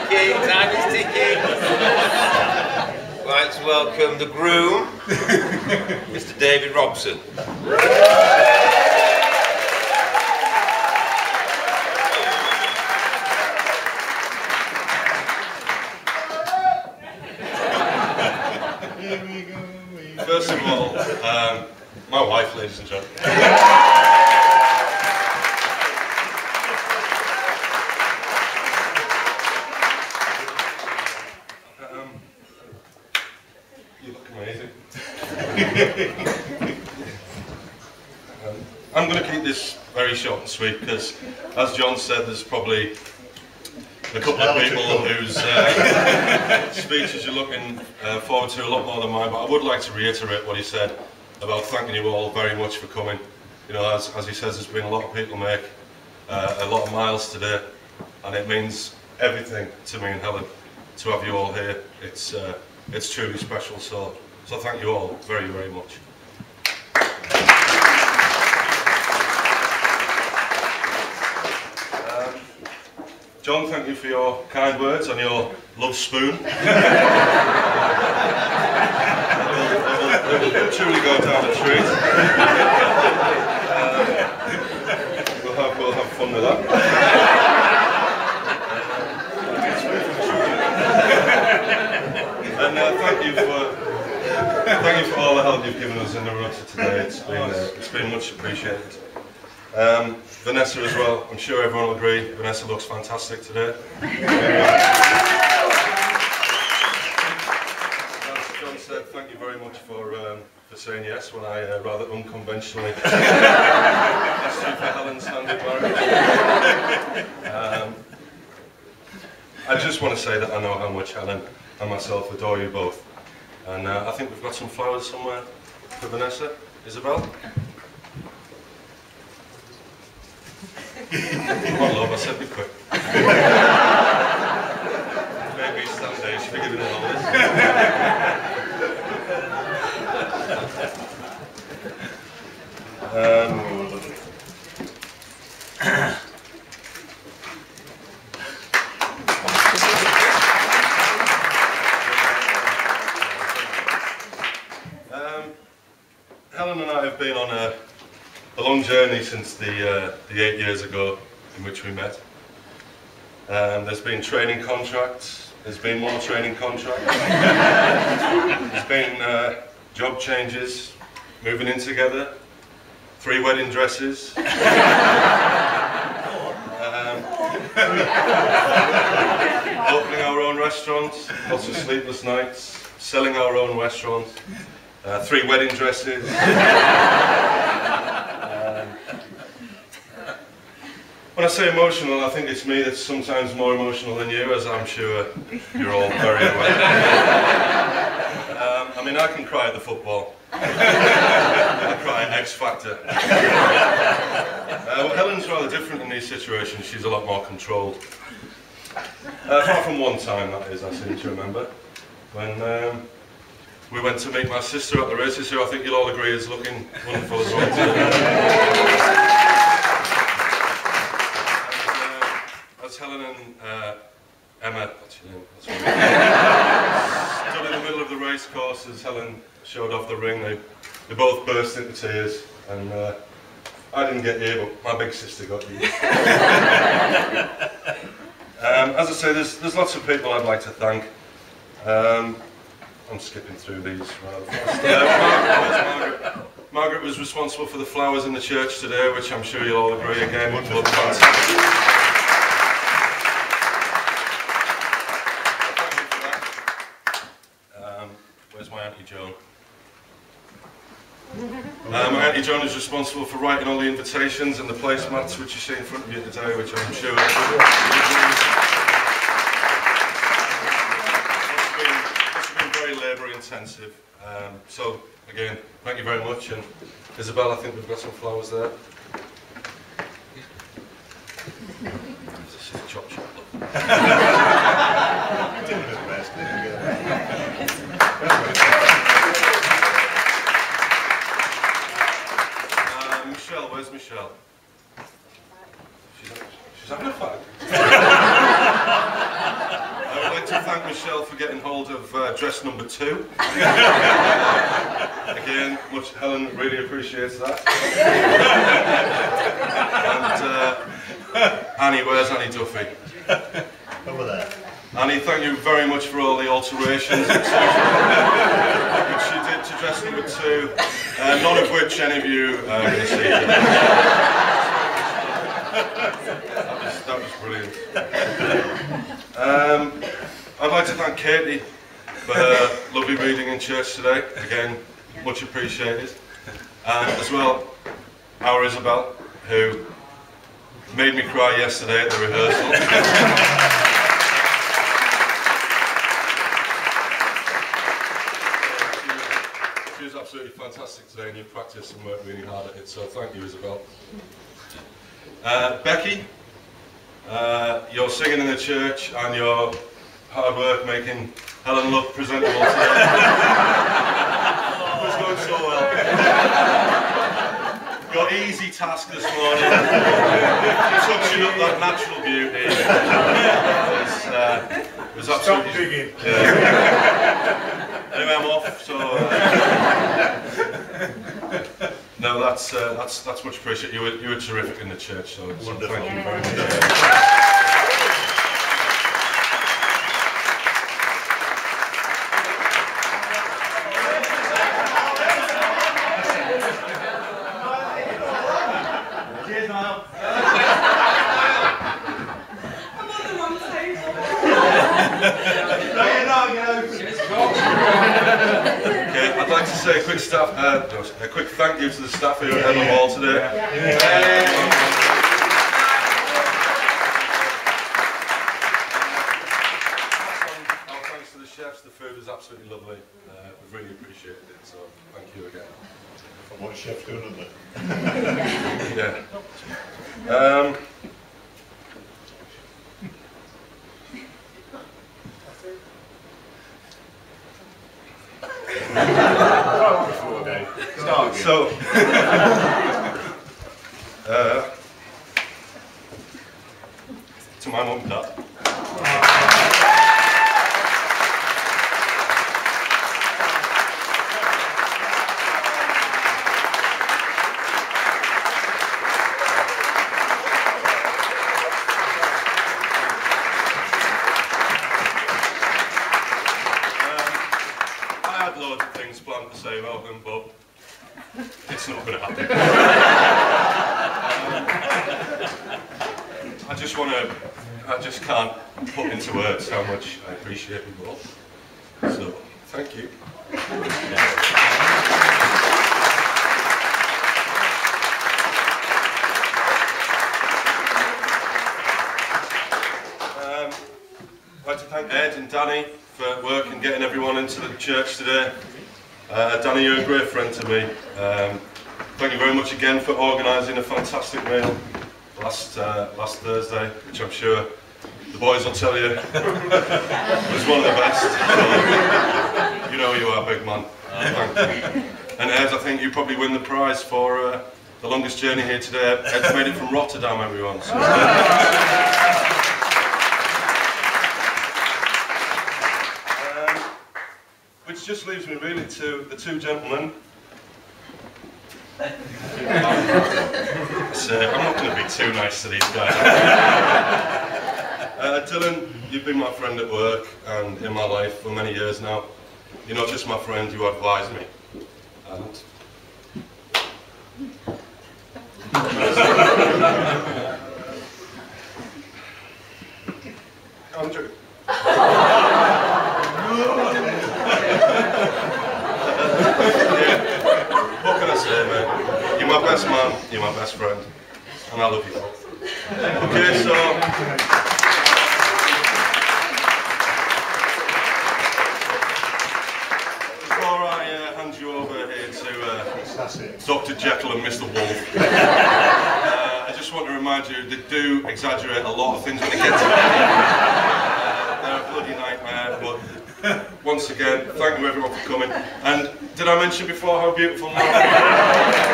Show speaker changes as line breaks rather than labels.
ticking, time is ticking. Right, to welcome the groom, Mr. David Robson.
First of all, my wife, ladies and gentlemen. You look amazing. I'm going to keep this very short and sweet because, as John said, there's probably a couple of people whose speeches you're looking forward to a lot more than mine, but I would like to reiterate what he said about thanking you all very much for coming. You know, as he says, there's been a lot of people make a lot of miles today, and it means everything to me and Helen to have you all here. It's truly special, so thank you all very, very much. John, thank you for your kind words and your love spoon. It will truly go down a treat. We'll have fun with that. And thank you for all the help you've given us in the rota today. It's been much appreciated. Vanessa as well, I'm sure everyone will agree, Vanessa looks fantastic today. As John said, thank you very much for saying yes when I rather unconventionally asked you for Helen's hand in marriage. I just want to say that I know how much Helen and myself adore you both. And I think we've got some flowers somewhere for Vanessa. Isabel? Come on, love, I said be quick. Maybe someday she'll be giving it all this. Helen and I have been on a long journey since the 8 years ago in which we met. There's been training contracts, there's been more training contracts, there's been job changes, moving in together, 3 wedding dresses, opening our own restaurants, lots of sleepless nights, selling our own restaurants, 3 wedding dresses. When I say emotional, I think it's me that's sometimes more emotional than you, as I'm sure you're all very aware. I mean, I can cry at the football. I cry at X Factor. Well, Helen's rather different in these situations. She's a lot more controlled. Apart from one time, that is, I seem to remember, when we went to meet my sister at the races, who I think you'll all agree is looking wonderful as well. As Helen and Emma, that's your name, that's stood in the middle of the race course as Helen showed off the ring, they both burst into tears, and I didn't get you, but my big sister got you. As I say, there's lots of people I'd like to thank. I'm skipping through these rather fast. Margaret was responsible for the flowers in the church today, which I'm sure you'll all agree again would look fantastic. Where's my Auntie Joan? My Auntie Joan is responsible for writing all the invitations and the placemats which you see in front of you today, which I'm sure it's been very labour intensive. So again, thank you very much. And Isabel, I think we've got some flowers there. This is a chop chop. Michelle, where's Michelle? She's having a fight. thank Michelle for getting hold of dress number 2. Again, Helen really appreciates that. And Annie, where's Annie Duffy?
Over there.
Annie, thank you very much for all the alterations which she did to dress number 2, none of which any of you can see. That was brilliant. I'd like to thank Katie for her lovely reading in church today. Again, much appreciated. And as well, our Isabel, who made me cry yesterday at the rehearsal. She was absolutely fantastic today, and you practiced and worked really hard at it, so thank you, Isabel. Becky, your singing in the church and your hard work making Helen look presentable today. It was going so well. Your easy task this morning, touching up that natural beauty, was absolutely... Anyway, I'm off, so... No, that's much appreciated. You were terrific in the church, so thank you very much.
Cheers, Niall.
I'm on the wrong table.
Okay, I'd like to say a quick thank you to the staff here at the hall today. Our thanks to the chefs. The food is absolutely lovely. We've really appreciated it, so thank you again.
From what chef's doing, isn't it?
Yeah. So, to my mum and dad. I had loads of things planned to say about them, but it's not going to happen. I just can't put into words how much I appreciate you all. So, thank you. I'd like to thank Ed and Danny for work and getting everyone into the church today. Danny, you're a great friend to me. Thank you very much again for organising a fantastic meal last Thursday, which I'm sure the boys will tell you was one of the best. So, you know you are, big man. Thank you. And Ed, I think you probably win the prize for the longest journey here today. Ed's made it from Rotterdam, everyone. So, which just leaves me really to the two gentlemen. So I'm not going to be too nice to these guys. Dylan, you've been my friend at work and in my life for many years now. You're not just my friend, you advise me. And Andrew. What can I say, mate? You're my best man, you're my best friend, and I love you both. Okay, so... Before I hand you over here to Dr. Jekyll and Mr. Wolf, I just want to remind you, they do exaggerate a lot of things when they get to me. They're a bloody nightmare, but once again, thank you everyone for coming. And did I mention before how beautiful Laura is?